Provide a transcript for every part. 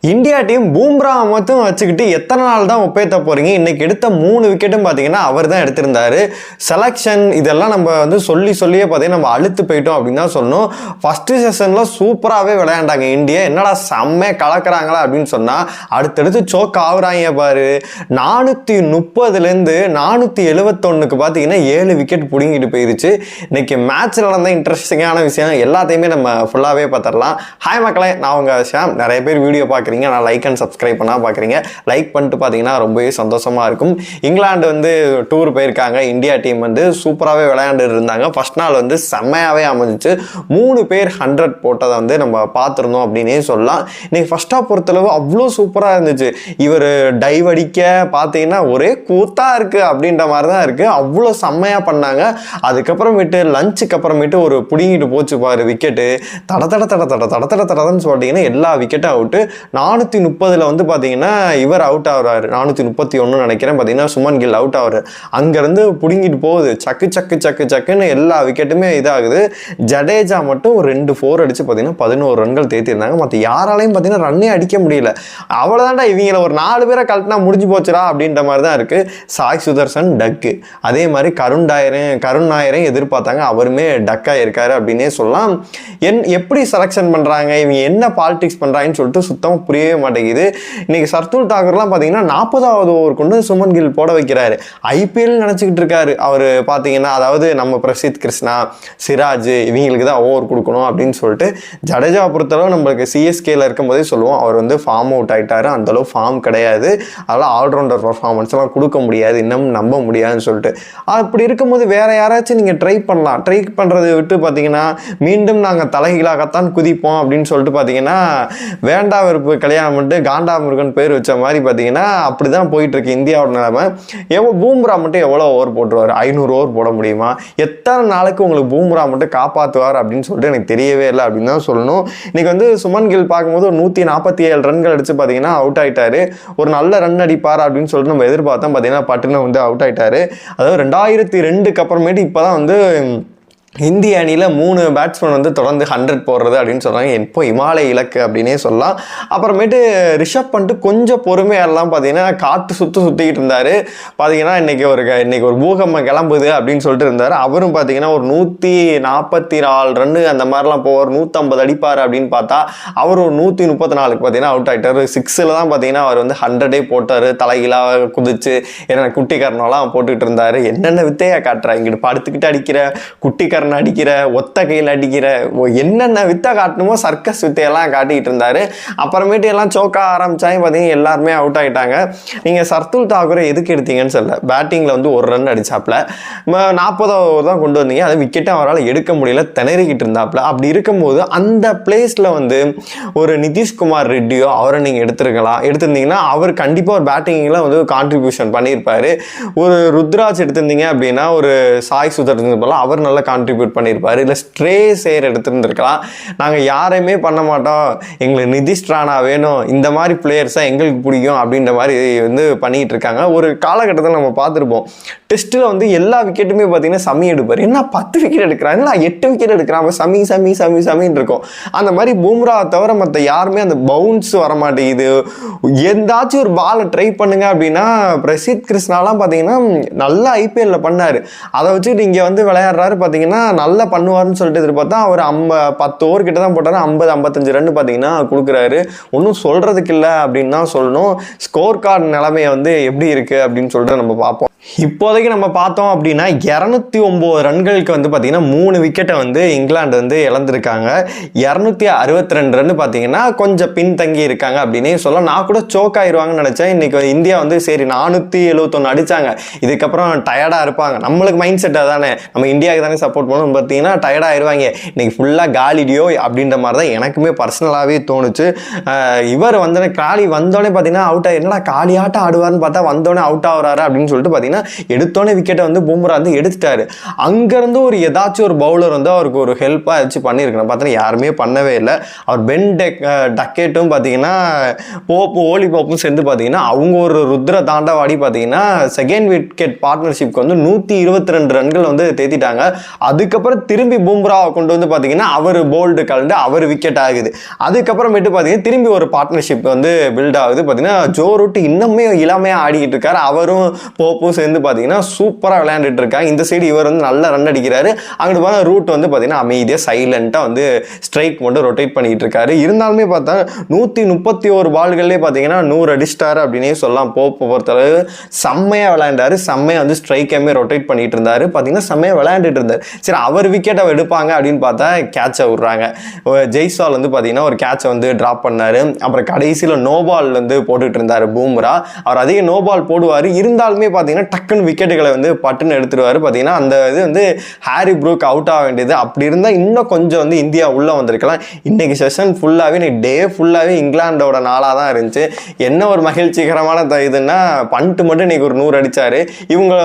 India team Bumrah மட்டும் வச்சுக்கிட்டு எத்தனை நாள் தான் ஒப்பேத்த போறீங்க? இன்னைக்கு எடுத்த 3 விக்கெட்டும் பார்த்தீங்கன்னா அவர் தான் எடுத்திருந்தாரு. செலக்ஷன் இதெல்லாம் நம்ம வந்து சொல்லியே பார்த்தீங்கன்னா நம்ம அழுத்து போயிட்டோம் அப்படின்னு தான் சொல்லணும். ஃபர்ஸ்ட் செஷன்ல சூப்பராகவே விளையாண்டாங்க இந்தியா. என்னடா செம்மையா கலக்குறாங்களா அப்படின்னு சொன்னா அடுத்தடுத்து சோக் ஆகுறாங்க பாரு. 430லேருந்து 471க்கு பார்த்தீங்கன்னா 7 விக்கெட் பிடுங்கிட்டு போயிருச்சு. இன்னைக்கு மேட்ச் நடந்த இன்ட்ரெஸ்டிங்கான விஷயம் எல்லாத்தையுமே நம்ம ஃபுல்லாகவே பார்த்துடலாம். ஹாய் மக்களே, நான் உங்க ஷாம். நிறைய பேர் வீடியோ பார்க்குறீங்க, நான் லைக் அண்ட் சப்ஸ்கிரைப் பண்ணா பார்க்குறீங்க. லைக் பண்ணிட்டு பார்த்தீங்கன்னா ரொம்பவே சந்தோஷமா இருக்கும். இங்கிலாந்து வந்து டூர் போயிருக்காங்க. இந்தியா டீம் வந்து சூப்பராகவே விளையாண்டு இருந்தாங்க. ஃபர்ஸ்ட் நாள் வந்து செம்மையாகவே அமைஞ்சிச்சு. 3 பேர் 100 போட்டதை வந்து நம்ம பார்த்துருந்தோம் அப்படின்னே சொல்லலாம். இன்னைக்கு ஃபர்ஸ்ட் ஹாஃப் பொறுத்தளவு அவ்வளோ சூப்பராக இருந்துச்சு. இவர் டைவ் அடிக்க பார்த்தீங்கன்னா ஒரே கூத்தா இருக்கு அப்படின்ற மாதிரி தான் இருக்கு. அவ்வளோ செம்மையாக பண்ணாங்க. அதுக்கப்புறமேட்டு லஞ்சுக்கு அப்புறமேட்டு ஒரு பிடிங்கிட்டு போச்சு பாரு விக்கெட்டு. தடன்னு சொல்லிட்டீங்கன்னா எல்லா விக்கெட்டும் அவுட்டு. 430 வந்து பார்த்தீங்கன்னா இவர் அவுட் ஆகுறாரு. 431 நினைக்கிறேன். பார்த்தீங்கன்னா சுமன் கில் அவுட் ஆகுறாரு. அங்கேருந்து பிடுங்கிட்டு போகுது. சக்குன்னு எல்லா விக்கெட்டுமே இதாகுது. ஜடேஜா மட்டும் ஒரு 2 4 அடிச்சு பார்த்தீங்கன்னா 11 ரன்கள் தேத்திருந்தாங்க. மற்ற யாராலையும் பார்த்தீங்கன்னா ரன்னே அடிக்க முடியல. அவ்வளோதான்டா, இவங்களை ஒரு 4 பேரை கழட்டினா முடிஞ்சு போச்சுடா அப்படின்ற மாதிரி தான் இருக்கு. சாய் சுதர்சன் டக்கு. அதே மாதிரி கருண் நாயரையும் எதிர்பார்த்தாங்க. அவருமே டக்காக இருக்காரு அப்படின்னே சொல்லலாம். எப்படி செலக்ஷன் பண்ணுறாங்க, இவங்க என்ன பாலிடிக்ஸ் பண்ணுறாங்கன்னு சொல்லிட்டு சுத்தமாக புரியவே மாட்டேங்குது. இன்னைக்கு சர்துல் தாக்கூர்லாம் பார்த்தீங்கன்னா 40வது ஓவர் கொண்டு சுமன் கில் போட வைக்கிறாரு. ஐபிஎல் நினச்சிக்கிட்டு இருக்காரு அவர் பார்த்தீங்கன்னா. அதாவது நம்ம பிரசித் கிருஷ்ணா, சிராஜ் இவங்களுக்கு தான் ஓவர் கொடுக்கணும் அப்படின்னு சொல்லிட்டு. ஜடேஜா பொறுத்தளவு நம்மளுக்கு சிஎஸ்கேல இருக்கும்போதே சொல்லுவோம் அவர் வந்து ஃபார்ம் அவுட் ஆகிட்டாரு. அந்தளவு ஃபார்ம் கிடையாது. அதெல்லாம் ஆல்ரவுண்டர் பர்ஃபார்மன்ஸ் எல்லாம் கொடுக்க முடியாது, இன்னும் நம்ப முடியாதுன்னு சொல்லிட்டு. அப்படி இருக்கும்போது வேற யாராச்சும் நீங்கள் ட்ரை பண்ணலாம். ட்ரை பண்ணுறதை விட்டு பார்த்தீங்கன்னா மீண்டும் நாங்கள் தலைகீழாகத்தான் குதிப்போம் அப்படின்னு சொல்லிட்டு பார்த்தீங்கன்னா வேண்டா வெறுப்பு கல்யாணம் பண்ணிட்டு காண்டா முருகன் பேர் வச்ச மாதிரி பார்த்தீங்கன்னா அப்படிதான் போயிட்டு இருக்கு இந்தியாவோட நிலைமை. பூம்ரா மட்டும் எவ்வளோ ஓவர் போட்டுருவார்? 500 ஓவர் போட முடியுமா? எத்தனை நாளைக்கு உங்களுக்கு பூம்ரா மட்டும் காப்பாற்றுவார் அப்படின்னு சொல்லிட்டு எனக்கு தெரியவே இல்லை அப்படின்னு தான் சொல்லணும். இன்னைக்கு வந்து சுமன் கில் பார்க்கும்போது ஒரு 147 ரன்கள் அடிச்சு பார்த்தீங்கன்னா அவுட் ஆயிட்டாரு. ஒரு நல்ல ரன் அடிப்பார் அப்படின்னு சொல்லிட்டு நம்ம எதிர்பார்த்தோம். பார்த்தீங்கன்னா பட்டுன்னு வந்து அவுட் ஆயிட்டாரு. அதாவது 2002க்கு அப்புறமேட்டு இப்போதான் வந்து இந்திய அணியில் 3 பேட்ஸ்மேன் வந்து தொடர்ந்து 100 போடுறது அப்படின்னு சொல்கிறாங்க. எப்போ இமாலய இலக்கு அப்படின்னே சொல்லலாம். அப்புறமேட்டு ரிஷப் பண்ணிட்டு கொஞ்சம் பொறுமையாரெல்லாம் பார்த்தீங்கன்னா காட்டு சுற்றிக்கிட்டு இருந்தார். பார்த்தீங்கன்னா இன்னைக்கு ஒரு பூகம்பம் கிளம்புது அப்படின்னு சொல்லிட்டு இருந்தார். அவரும் பார்த்தீங்கன்னா ஒரு 144 ரன்னு அந்த மாதிரிலாம் போவார். 150 அடிப்பார் அப்படின்னு பார்த்தா அவர் ஒரு 134க்கு பார்த்தீங்கன்னா அவுட் ஆகிட்டார். 6ல் தான் பார்த்தீங்கன்னா அவர் வந்து 100 போட்டார். தலைகீழாக குதிச்சு என்ன குட்டிக்காரனெல்லாம் போட்டுக்கிட்டு இருந்தார். என்னென்ன வித்தையா காட்டுறா, இங்கிட்டு படுத்துக்கிட்டு அடிக்கிற, குட்டிக்காரன் அடிக்கிற, ஒத்த கையில் அடிக்கிற, என்னென்ன வித்தை காட்டணுமோ சர்க்கஸ் வித்தையெல்லாம் காட்டிக்கிட்டு இருந்தாரு. அப்புறமேட்டு எல்லாம் சோக்க ஆரம்பிச்சாங்க. பார்த்தீங்கன்னா எல்லாருமே அவுட் ஆகிட்டாங்க. நீங்கள் சர்துல் தாக்கூரை எதுக்கு எடுத்தீங்கன்னு சொல்ல, பேட்டிங்கில் வந்து ஒரு ரன் அடிச்சாப்புல 40வது ஓவர் தான் கொண்டு வந்தீங்க. அதை விக்கெட்டை அவரால் எடுக்க முடியல, திணறிக்கிட்டு இருந்தாப்புல. அப்படி இருக்கும்போது அந்த பிளேஸில் வந்து ஒரு நிதிஷ்குமார் ரெட்டியோ அவரை நீங்கள் எடுத்திருந்தீங்கன்னா அவர் கண்டிப்பாக ஒரு பேட்டிங்கில் வந்து கான்ட்ரிபியூஷன் பண்ணியிருப்பாரு. ஒரு ருத்ராஜ் எடுத்திருந்தீங்க அப்படின்னா ஒரு சாய் சுதர்சன் போல அவர் நல்ல கான்ட்ரிபியூட் பண்ணியிருப்பாரு. இல்லை ஸ்ட்ரே சேர் எடுத்துருந்துருக்கலாம். நாங்கள் யாரையுமே பண்ண மாட்டோம், எங்களுக்கு நிதிஷ் ராணா வேணும், இந்த மாதிரி பிளேயர்ஸாக எங்களுக்கு பிடிக்கும் அப்படின்ற மாதிரி வந்து பண்ணிகிட்டு இருக்காங்க. ஒரு காலகட்டத்தில் நம்ம பார்த்துருப்போம். டெஸ்ட்டில் வந்து எல்லா விக்கெட்டுமே பார்த்தீங்கன்னா சமி எடுப்பார். என்ன 10 விக்கெட் எடுக்கிறான், இல்லை 8 விக்கெட் எடுக்கிறான், சமின்னு இருக்கும். அந்த மாதிரி பூம்ரா தவிர மற்ற யாருமே அந்த பவுன்ஸ் வர மாட்டேங்குது. எந்தாச்சும் ஒரு பாலை ட்ரை பண்ணுங்க அப்படின்னா பிரசித் கிருஷ்ணாலாம் பார்த்தீங்கன்னா நல்லா ஐபிஎல்ல பண்ணார். அதை வச்சுட்டு இங்கே வந்து விளையாடுறாரு. பார்த்தீங்கன்னா நல்லா பண்ணுவார்னு சொல்லிட்டு எதிர்பார்த்தா அவர் 10 ஓவர் கிட்ட தான் போட்டாரு. 50-55 ரன் பார்த்தீங்கன்னா கொடுக்குறாரு. ஒன்றும் சொல்றதுக்கு இல்லை அப்படின்னு தான் சொல்லணும். ஸ்கோர் கார்டு நிலைமையை வந்து எப்படி இருக்கு அப்படின்னு சொல்லிட்டு நம்ம பார்ப்போம். இப்போதைக்கு நம்ம பார்த்தோம் அப்படின்னா 209 ரன்களுக்கு வந்து பார்த்தீங்கன்னா 3 விக்கெட்டை வந்து இங்கிலாந்து வந்து இழந்திருக்காங்க. 262 ரன் பார்த்தீங்கன்னா கொஞ்சம் பின்தங்கி இருக்காங்க அப்படின்னே சொல்ல. நான் கூட சோக் ஆயிடுவாங்கன்னு நினைச்சேன். இன்னைக்கு இந்தியா வந்து சரி 471 அடிச்சாங்க, இதுக்கப்புறம் டயர்டாக இருப்பாங்க. நம்மளுக்கு மைண்ட் செட் அதானே, நம்ம இந்தியாவுக்கு தானே சப்போர்ட் பண்ணணும். பார்த்தீங்கன்னா டயர்டாக ஆயிடுவாங்க, இன்னைக்கு ஃபுல்லாக காலிடியோ அப்படின்ற மாதிரி தான் எனக்குமே பர்சனலாகவே தோணுச்சு. இவர் வந்து காலி வந்தோடனே பார்த்தீங்கன்னா அவுட் ஆகி என்னடா காலியாட்டம் ஆடுவார்னு பார்த்தா வந்தோடனே அவுட் ஆகுறாரு அப்படின்னு சொல்லிட்டு பார்த்தீங்கன்னா பார்த்தீங்கன்னா எடுத்தோடனே விக்கெட்டை வந்து பும்ரா வந்து எடுத்துட்டாரு. அங்கேருந்து ஒரு ஏதாச்சும் ஒரு பவுலர் வந்து அவருக்கு ஒரு ஹெல்ப்பாக ஏதாச்சும் பண்ணியிருக்கணும். பார்த்தீங்கன்னா யாருமே பண்ணவே இல்லை. அவர் பென் டக்கெட்டும் பார்த்தீங்கன்னா ஓலி போப்பும் சேர்ந்து பார்த்தீங்கன்னா அவங்க ஒரு ருத்ர தாண்டவாடி பார்த்தீங்கன்னா செகண்ட் விக்கெட் பார்ட்னர்ஷிப்க்கு வந்து 122 ரன்கள் வந்து தேத்திட்டாங்க. அதுக்கப்புறம் திரும்பி பும்ராவை கொண்டு வந்து பார்த்தீங்கன்னா அவர் போல்டு கலந்து அவர் விக்கெட் ஆகுது. அதுக்கப்புறமேட்டு பார்த்தீங்கன்னா திரும்பி ஒரு பார்ட்னர்ஷிப் வந்து பில்ட் ஆகுது. பார்த்தீங்கன்னா ஜோ ரூட் இன்னுமே இளமையாக ஆடிக்கிட்டு இருக்காரு. அவரும் போப்பும் சேர்ந்து பார்த்தீங்கன்னா சூப்பராக விளையாண்டுட்டு இருக்காங்க. இந்த சைடு இவர் வந்து நல்ல ரன் அடிக்கிறாரு. அங்கிட்டு போனால் ரூட் வந்து பார்த்தீங்கன்னா அமைதியாக சைலண்டாக வந்து ஸ்ட்ரைக் மட்டும் ரொட்டேட் பண்ணிட்டு இருக்காரு. இருந்தாலுமே பார்த்தா 131 பால்கள்லேயே பார்த்தீங்கன்னா 100 அடிச்சிட்டாரு அப்படின்னே சொல்லலாம். போப்பை பொறுத்தளவு செம்மையாக விளையாண்டாரு. செம்மையாக வந்து ஸ்ட்ரைக்கையுமே ரொட்டேட் பண்ணிட்டு இருந்தாரு. பார்த்தீங்கன்னா செம்மையாக விளையாண்டுட்டு இருந்தார். சரி அவர் விக்கெட்டை எடுப்பாங்க அப்படின்னு பார்த்தா கேட்சை விடுறாங்க. ஜெய்ஸ்வால் வந்து பார்த்தீங்கன்னா ஒரு கேட்சை வந்து டிராப் பண்ணாரு. அப்புறம் கடைசியில் நோபால் வந்து போட்டுட்டு இருந்தார் பும்ரா. அவர் அதிக நோபால் போடுவார். இருந்தாலுமே பார்த்தீங்கன்னா டக்குன்னு விக்கெட்டுகளை வந்து பட்டுன்னு எடுத்துருவார். பார்த்தீங்கன்னா அந்த இது வந்து ஹாரி ப்ரூக் அவுட் ஆக வேண்டியது. அப்படி இருந்தால் இன்னும் கொஞ்சம் வந்து இந்தியா உள்ளே வந்திருக்கலாம். இன்னைக்கு செஷன் ஃபுல்லாகவே இன்னைக்கு டே ஃபுல்லாகவே இங்கிலாண்டோட நாளாக தான் இருந்துச்சு. என்ன ஒரு மகிழ்ச்சிகரமான இதுன்னா பண்ட்டு மட்டும் இன்னைக்கு ஒரு 100 அடித்தார். இவங்க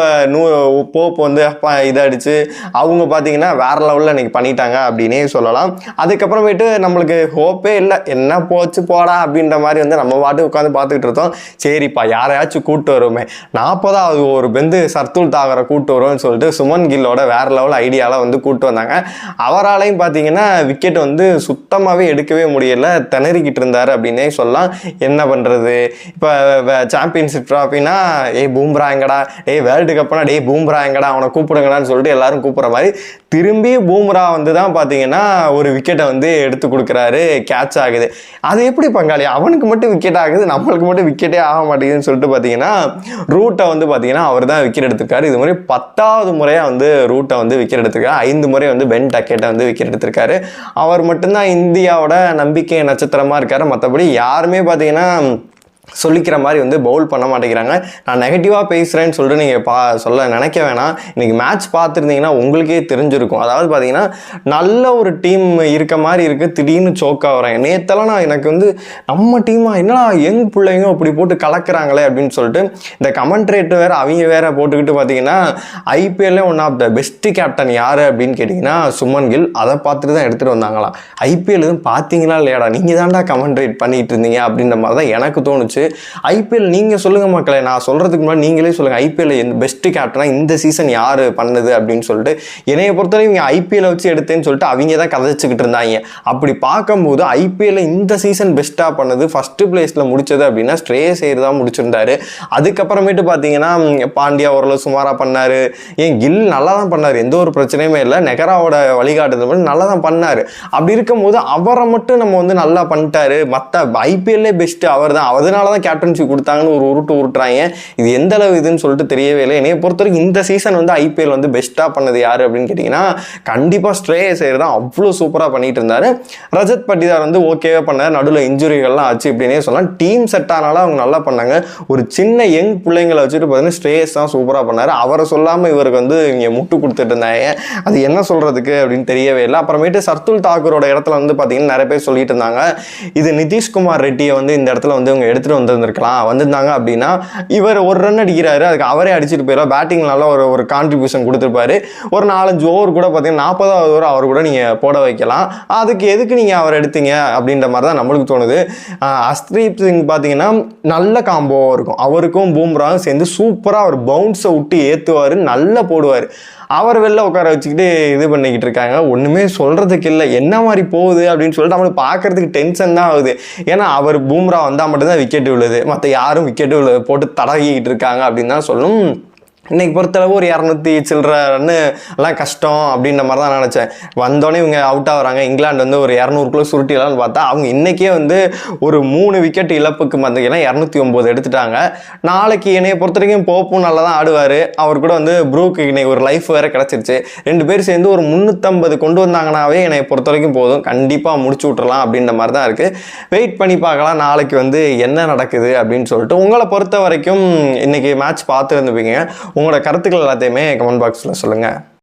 போப் வந்து இதை அடித்து அவங்க பார்த்தீங்கன்னா வேற லெவலில் இன்னைக்கு பண்ணிட்டாங்க அப்படின்னே சொல்லலாம். அதுக்கப்புறமேட்டு நம்மளுக்கு ஹோப்பே இல்லை. என்ன போச்சு போடா அப்படின்ற மாதிரி வந்து நம்ம பாட்டு உட்காந்து பார்த்துக்கிட்டு இருந்தோம். சரிப்பா யாரையாச்சும் கூப்பிட்டு வருவோமே, 40வது ஒரு பெந்து சர்துல் தாகரை கூப்பிட்டு வருவோம்னு சொல்லிட்டு சுமன் கில்லோட வேற லெவல் ஐடியாவில் வந்து கூப்பிட்டு வந்தாங்க. அவராலையும் பார்த்தீங்கன்னா விக்கெட் வந்து சுத்தமாகவே எடுக்கவே முடியல, திணறிக்கிட்டு இருந்தார் அப்படின்னே சொல்லலாம். என்ன பண்ணுறது, இப்போ சாம்பியன்ஷிப் ட்ராஃபினா பூம்ரா எங்கடா, வேர்ல்டு கப்னா பூம்ரா எங்கடா அவனை கூப்பிடுங்கடான்னு சொல்லிட்டு எல்லாரும் கூப்பிட்ற மாதிரி திரும்பி பூம்ரா வந்து தான் பார்த்தீங்கன்னா ஒரு விக்கெட்டை வந்து எடுத்து கொடுக்குறாரு. கேட்ச் ஆகுது. அது எப்படி பங்காளி அவனுக்கு மட்டும் விக்கெட் ஆகுது, நம்மளுக்கு மட்டும் விக்கெட்டே ஆக மாட்டேங்குதுன்னு சொல்லிட்டு பார்த்தீங்கன்னா ரூட்டை வந்து பார்த்தீங்கன்னா அவர் தான் விக்கெட் எடுத்திருக்காரு. இது மாதிரி 10வது முறையாக வந்து ரூட்டை வந்து விக்கெட் எடுத்திருக்காரு. 5 முறை வந்து பென் டக்கெட்டை வந்து விக்கெட் எடுத்திருக்காரு. அவர் மட்டும்தான் இந்தியாவோட நம்பிக்கை நட்சத்திரமாக இருக்காரு. மற்றபடி யாருமே பார்த்தீங்கன்னா சொல்லிக்கிற மாதிரி வந்து பவுல் பண்ண மாட்டேங்கிறாங்க. நான் நெகட்டிவாக பேசுகிறேன்னு சொல்லிட்டு நீங்கள் சொல்ல நினைக்க வேணாம். இன்றைக்கி மேட்ச் பார்த்துருந்தீங்கன்னா உங்களுக்கே தெரிஞ்சிருக்கும். அதாவது பார்த்தீங்கன்னா நல்ல ஒரு டீம் இருக்க மாதிரி இருக்குது, திடீர்னு சோக்காக வராங்க. நேற்றெல்லாம் நான் எனக்கு வந்து நம்ம டீமாக என்னடா யங் பிள்ளைங்க அப்படி போட்டு கலக்கிறாங்களே அப்படின்னு சொல்லிட்டு இந்த கமெண்ட்ரேட்டர் வேறு அவங்க வேறு போட்டுக்கிட்டு பார்த்தீங்கன்னா ஐபிஎல்லே one of the best captain யார் அப்படின்னு கேட்டிங்கன்னா சுமன் கில். அதை பார்த்துட்டு தான் எடுத்துகிட்டு வந்தாங்களாம். ஐபிஎல் எதுவும் பார்த்தீங்களா இல்லையாடா, நீங்கள் தான்டா கமெண்ட்ரேட் பண்ணிகிட்டு இருந்தீங்க அப்படின்ற மாதிரி தான் எனக்கு தோணுச்சு. ஐபிஎல் நீங்க சொல்லுங்க மக்களே, நான் சொல்றதுக்கு முன்னாடி நீங்களே சொல்லுங்க ஐபிஎல் பெஸ்ட் கேப்டனா இந்த சீசன் யாரு பண்ணது அப்படின்னு சொல்லிட்டு. என்னைய பொறுத்தவரை இவங்க ஐபிஎல் வச்சு எடுத்தேன்னு சொல்லிட்டு அவங்க தான் கதைச்சுக்கிட்டு இருந்தாங்க. அப்படி பார்க்கும்போது ஐபிஎல் இந்த சீசன் பெஸ்டா பண்ணது ஃபர்ஸ்ட் பிளேஸ்ல முடிச்சது அப்படின்னா ஸ்ரேயஸ் ஐயர் தான் முடிச்சிருந்தாரு. அதுக்கப்புறமேட்டு பார்த்தீங்கன்னா பாண்டியா ஓரளவு சுமாரா பண்ணாரு. ஏன் கில் நல்லா தான் பண்ணாரு, எந்த ஒரு பிரச்சனையுமே இல்லை. நெகராவோட வழிகாட்டுதல் நல்லா தான் பண்ணாரு. அப்படி இருக்கும்போது அவரை மட்டும் நம்ம வந்து நல்லா பண்ணிட்டாரு, மற்ற ஐபிஎல்லே பெஸ்ட் அவர் தான், அதனால தான் கேப்டன்ஷிப் கொடுத்தாங்கன்னு ஒரு உருட்டுறாங்க. இது எந்த அளவு இதுன்னு சொல்லிட்டு தெரியவே இல்லை. என்னைய பொறுத்தவரைக்கும் இந்த சீசன் வந்து ஐபிஎல் வந்து பெஸ்ட்டாக பண்ணது யார் அப்படின்னு கேட்டிங்கன்னா கண்டிப்பாக ஸ்ரேயஸ் ஐயர் தான். அவ்வளோ சூப்பராக பண்ணிட்டு இருந்தார். ரஜத் பட்டிதார் வந்து ஓகேவே பண்ணார். நடுவில் இன்ஜுரிகள்லாம் ஆச்சு இப்படின்னே சொல்லலாம். டீம் செட் ஆனாலும் அவங்க நல்லா பண்ணாங்க. ஒரு சின்ன யங் பிள்ளைங்களை வச்சுட்டு பார்த்தீங்கன்னா ஸ்ரேயஸ் தான் சூப்பராக பண்ணார். அவரை சொல்லாமல் இவருக்கு வந்து இங்கே முட்டு கொடுத்துட்டு இருந்தாங்க. அது என்ன சொல்கிறதுக்கு அப்படின்னு தெரியவே இல்லை. அப்புறமேட்டு சர்துல் தாக்கூரோட இடத்துல வந்து பார்த்தீங்கன்னா நிறைய பேர் சொல்லிட்டு இருந்தாங்க இது நிதிஷ்குமார் ரெட்டியை வந்து இந்த இடத்துல வந்து அவங்க எடுத்துகிட்டு வந்திருக்கலாம். வந்திருந்தாங்க அப்படின்னா இவர் ஒரு ரன் அடிக்கிறாரு, அதுக்கு அவரே அடிச்சுட்டு போயிடும். பேட்டிங் நல்லா ஒரு கான்ட்ரிபியூஷன் கொடுத்துருப்பாரு. ஒரு 4-5 ஓவர் கூட பார்த்தீங்கன்னா 40வது ஓவர் அவர் கூட நீங்கள் போட வைக்கலாம். அதுக்கு எதுக்கு நீங்கள் அவர் எடுத்தீங்க அப்படின்ற மாதிரி தான் நம்மளுக்கு தோணுது. அஸ்தீப் சிங் பார்த்தீங்கன்னா நல்ல காம்போவாக இருக்கும். அவருக்கும் பூம்ராவும் சேர்ந்து சூப்பராக அவர் பவுன்ஸை விட்டு ஏற்றுவார், நல்லா போடுவார். அவர் வெளில உட்கார வச்சுக்கிட்டு இது பண்ணிக்கிட்டு இருக்காங்க. ஒன்றுமே சொல்கிறதுக்கு இல்லை. என்ன மாதிரி போகுது அப்படின்னு சொல்லிட்டு நம்மளுக்கு பார்க்கறதுக்கு டென்ஷன் தான் ஆகுது. ஏன்னா அவர் பூம்ரா வந்தால் மட்டும்தான் விக்கெட்டு விழுது, மற்ற யாரும் விக்கெட்டு போட்டு தடவிக்கிட்டு இருக்காங்க அப்படின்னு தான் சொல்லணும். இன்னைக்கு பொறுத்தளவு ஒரு 200 சில்லற ரன்னு எல்லாம் கஷ்டம் அப்படின்ற மாதிரி தான் நினச்சேன். வந்தோடனே இவங்க அவுட் ஆகுறாங்க. இங்கிலாந்து வந்து ஒரு 200 சுருட்டிலான்னு பார்த்தா அவங்க இன்றைக்கே வந்து ஒரு 3 விக்கெட் இழப்புக்கு பார்த்தீங்கன்னா 209 எடுத்துட்டாங்க. நாளைக்கு என்னையை பொறுத்த வரைக்கும் போப்பும் நல்லா தான் ஆடுவார். அவர் கூட வந்து ப்ரூக்கு இன்னைக்கு ஒரு லைஃப் வேறு கிடச்சிருச்சு. 2 பேர் சேர்ந்து ஒரு 350 கொண்டு வந்தாங்கன்னாவே என்னை பொறுத்த வரைக்கும் போதும், கண்டிப்பாக முடிச்சு விட்றலாம் அப்படின்ற மாதிரி தான் இருக்குது. வெயிட் பண்ணி பார்க்கலாம் நாளைக்கு வந்து என்ன நடக்குது அப்படின்னு சொல்லிட்டு. உங்களை பொறுத்த வரைக்கும் இன்னைக்கு மேட்ச் பார்த்து இருந்துப்பீங்க. உங்களோட கருத்துக்கள் எல்லாத்தையுமே கமெண்ட் பாக்ஸில் சொல்லுங்கள்.